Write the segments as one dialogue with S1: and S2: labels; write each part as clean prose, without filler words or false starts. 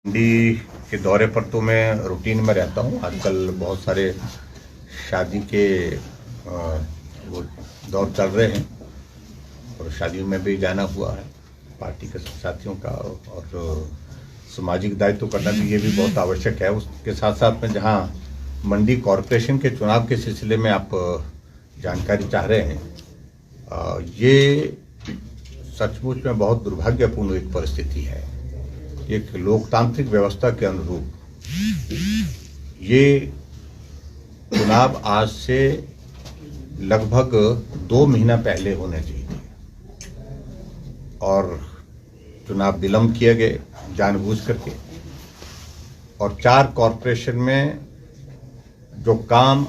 S1: मंडी के दौरे पर तो मैं रूटीन में रहता हूँ। आजकल बहुत सारे शादी के वो दौर चल रहे हैं और शादियों में भी जाना हुआ है पार्टी के साथियों का, और सामाजिक दायित्व करना भी ये भी बहुत आवश्यक है। उसके साथ साथ में जहाँ मंडी कॉरपोरेशन के चुनाव के सिलसिले में आप जानकारी चाह रहे हैं, ये सचमुच में बहुत दुर्भाग्यपूर्ण एक परिस्थिति है। एक लोकतांत्रिक व्यवस्था के अनुरूप ये चुनाव आज से लगभग 2 महीना पहले होने चाहिए और चुनाव विलंब किए गए जानबूझ करके, और 4 कॉरपोरेशन में जो काम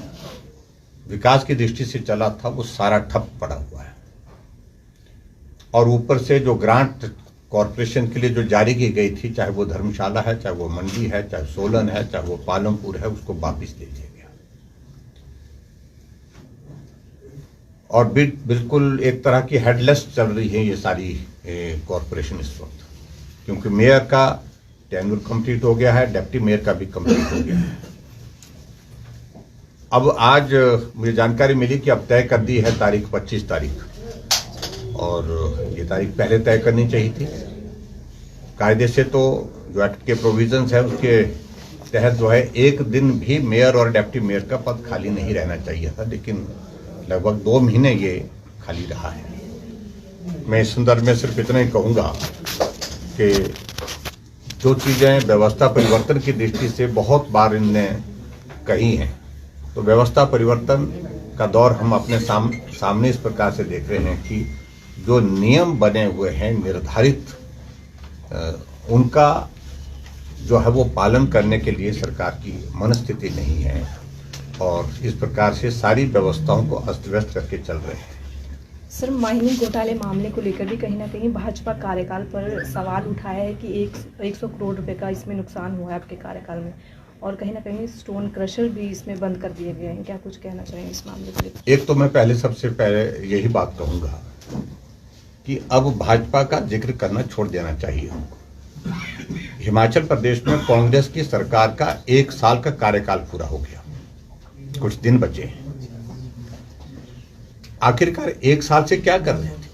S1: विकास की दृष्टि से चला था वो सारा ठप पड़ा हुआ है। और ऊपर से जो ग्रांट कॉरपोरेशन के लिए जो जारी की गई थी, चाहे वो धर्मशाला है, चाहे वो मंडी है, चाहे सोलन है, चाहे वो पालमपुर है, उसको वापस दे दिया गया। और बिल्कुल एक तरह की हेडलेस चल रही है ये सारी कॉरपोरेशन इस वक्त, क्योंकि मेयर का टेन्योर कंप्लीट हो गया है, डिप्टी मेयर का भी कंप्लीट हो गया है। अब आज मुझे जानकारी मिली कि अब तय कर दी है तारीख 25 तारीख, और ये तारीख पहले तय करनी चाहिए थी। कायदे से तो जो एक्ट के प्रोविजंस है उसके तहत जो है एक दिन भी मेयर और डिप्टी मेयर का पद खाली नहीं रहना चाहिए था, लेकिन लगभग 2 महीने ये खाली रहा है। मैं इस संदर्भ में सिर्फ इतना ही कहूँगा कि जो चीज़ें व्यवस्था परिवर्तन की दृष्टि से बहुत बार इनने कही हैं, तो व्यवस्था परिवर्तन का दौर हम अपने सामने इस प्रकार से देख रहे हैं कि जो नियम बने हुए हैं निर्धारित, उनका जो है वो पालन करने के लिए सरकार की मनस्थिति नहीं है, और इस प्रकार से सारी व्यवस्थाओं को अस्त व्यस्त करके चल रहे हैं।
S2: सर, माइनिंग घोटाले मामले को लेकर भी कहीं ना कहीं भाजपा कार्यकाल पर सवाल उठाया है कि 100 करोड़ रुपए का इसमें नुकसान हुआ है आपके कार्यकाल में, और कहीं ना कहीं स्टोन क्रशर भी इसमें बंद कर दिए गए हैं। क्या कुछ कहना चाहेंगे इस मामले को लेकर?
S1: एक तो मैं सबसे पहले यही बात कहूँगा कि अब भाजपा का जिक्र करना छोड़ देना चाहिए हमको। हिमाचल प्रदेश में कांग्रेस की सरकार का 1 साल का कार्यकाल पूरा हो गया, कुछ दिन बचे हैं। आखिरकार 1 साल से क्या कर रहे थे,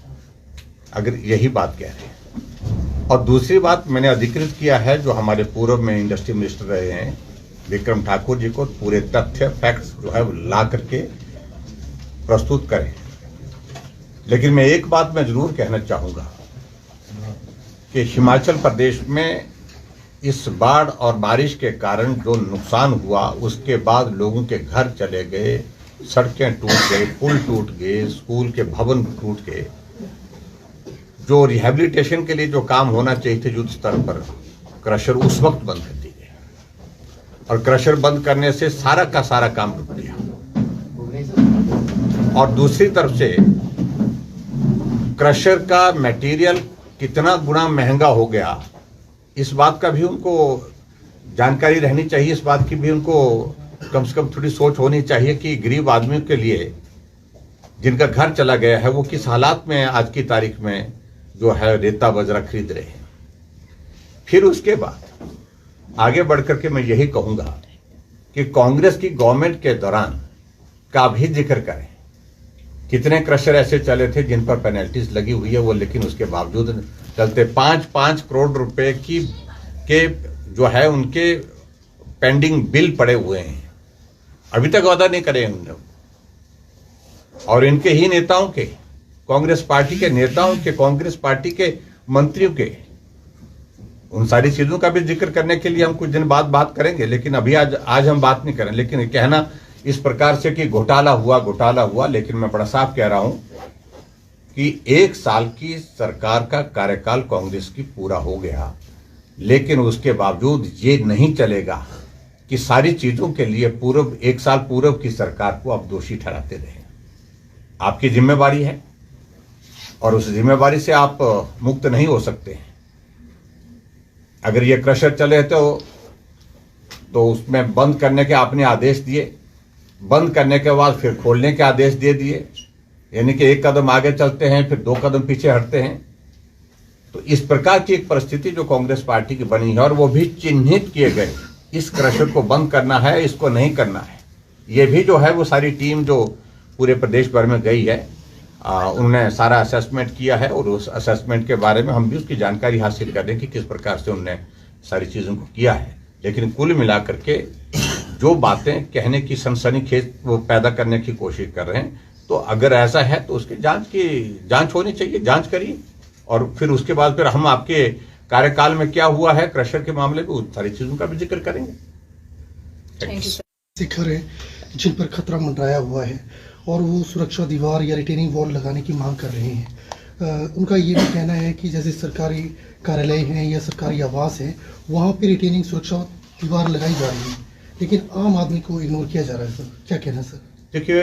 S1: अगर यही बात कह रहे हैं। और दूसरी बात, मैंने अधिकृत किया है जो हमारे पूर्व में इंडस्ट्री मिनिस्टर रहे हैं विक्रम ठाकुर जी को, पूरे तथ्य फैक्ट्स जो है ला करके प्रस्तुत करें। लेकिन मैं एक बात मैं जरूर कहना चाहूंगा कि हिमाचल प्रदेश में इस बाढ़ और बारिश के कारण जो नुकसान हुआ, उसके बाद लोगों के घर चले गए, सड़कें टूट गए, पुल टूट गए, स्कूल के भवन टूट गए। जो रिहैबिलिटेशन के लिए जो काम होना चाहिए थे युद्ध स्तर पर, क्रशर उस वक्त बंद कर दिए गए, और क्रशर बंद करने से सारा का सारा काम रुक गया। और दूसरी तरफ से क्रशर का मटेरियल कितना गुना महंगा हो गया, इस बात का भी उनको जानकारी रहनी चाहिए। इस बात की भी उनको कम से कम थोड़ी सोच होनी चाहिए कि गरीब आदमियों के लिए जिनका घर चला गया है वो किस हालात में आज की तारीख में जो है रेता बजरा खरीद रहे हैं। फिर उसके बाद आगे बढ़कर के मैं यही कहूंगा कि कांग्रेस की गवर्नमेंट के दौरान का भी जिक्र करें। कितने क्रशर ऐसे चले थे जिन पर पेनल्टीज लगी हुई है वो, लेकिन उसके बावजूद चलते 5-5 करोड़ रुपए के जो है उनके पेंडिंग बिल पड़े हुए हैं, अभी तक वादा नहीं करे उन्होंने। और इनके ही नेताओं के, कांग्रेस पार्टी के नेताओं के, कांग्रेस पार्टी के मंत्रियों के, उन सारी चीजों का भी जिक्र करने के लिए हम कुछ दिन बाद बात करेंगे, लेकिन अभी आज हम बात नहीं करें। लेकिन कहना इस प्रकार से कि घोटाला हुआ, लेकिन मैं बड़ा साफ कह रहा हूं कि 1 साल की सरकार का कार्यकाल कांग्रेस की पूरा हो गया, लेकिन उसके बावजूद ये नहीं चलेगा कि सारी चीजों के लिए 1 साल पूर्व की सरकार को आप दोषी ठहराते रहे। आपकी जिम्मेवारी है और उस जिम्मेवारी से आप मुक्त नहीं हो सकते हैं। अगर ये क्रशर चले तो उसमें बंद करने के आपने आदेश दिए, बंद करने के बाद फिर खोलने के आदेश दे दिए, यानी कि 1 कदम आगे चलते हैं फिर 2 कदम पीछे हटते हैं। तो इस प्रकार की एक परिस्थिति जो कांग्रेस पार्टी की बनी है, और वो भी चिन्हित किए गए, इस क्रशर को बंद करना है, इसको नहीं करना है। ये भी जो है वो सारी टीम जो पूरे प्रदेश भर में गई है, उन्होंने सारा असेसमेंट किया है, और उस असेसमेंट के बारे में हम भी उसकी जानकारी हासिल कर रहे हैं कि किस प्रकार से उन्होंने सारी चीज़ों को किया है। लेकिन कुल मिलाकर के जो बातें कहने की सनसनीखेज वो पैदा करने की कोशिश कर रहे हैं, तो अगर ऐसा है तो उसकी जांच होनी चाहिए, जांच करिए, और फिर उसके बाद फिर हम आपके कार्यकाल में क्या हुआ है क्रशर के मामले में उन सारी चीज़ों का भी जिक्र करेंगे।
S3: शिखर है जिन पर खतरा मंडराया हुआ है और वो सुरक्षा दीवार या रिटेनिंग वॉल लगाने की मांग कर रहे हैं। उनका ये भी कहना है कि जैसे सरकारी कार्यालय हैं या सरकारी आवास हैं, वहाँ पे रिटेनिंग सुरक्षा दीवार लगाई जा रही है, लेकिन आम आदमी को इग्नोर किया जा रहा है। सर क्या कहना है सर?
S1: देखिए,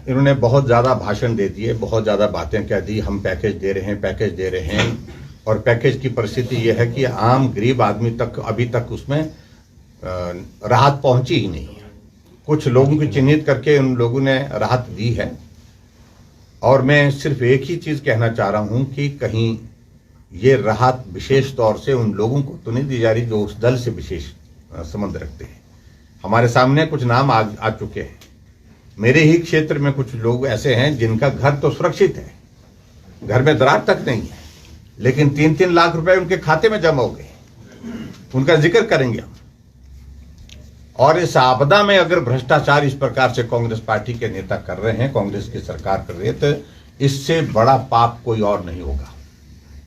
S1: इन्होंने बहुत ज़्यादा भाषण दे दिए, बहुत ज़्यादा बातें कह दी, हम पैकेज दे रहे हैं, और पैकेज की परिस्थिति ये है कि आम गरीब आदमी तक अभी तक उसमें राहत पहुंची ही नहीं है। कुछ लोगों को चिन्हित करके उन लोगों ने राहत दी है, और मैं सिर्फ एक ही चीज़ कहना चाह रहा हूं कि कहीं ये राहत विशेष तौर से उन लोगों को तो नहीं दी जा रही जो उस दल से विशेष संबंध रखते हैं। हमारे सामने कुछ नाम आ चुके हैं। मेरे ही क्षेत्र में कुछ लोग ऐसे हैं जिनका घर तो सुरक्षित है, घर में दरार तक नहीं है, लेकिन 3-3 लाख रुपए उनके खाते में जमा हो गए। उनका जिक्र करेंगे हम। और इस आपदा में अगर भ्रष्टाचार इस प्रकार से कांग्रेस पार्टी के नेता कर रहे हैं, कांग्रेस की सरकार कर रही है, तो इससे बड़ा पाप कोई और नहीं होगा।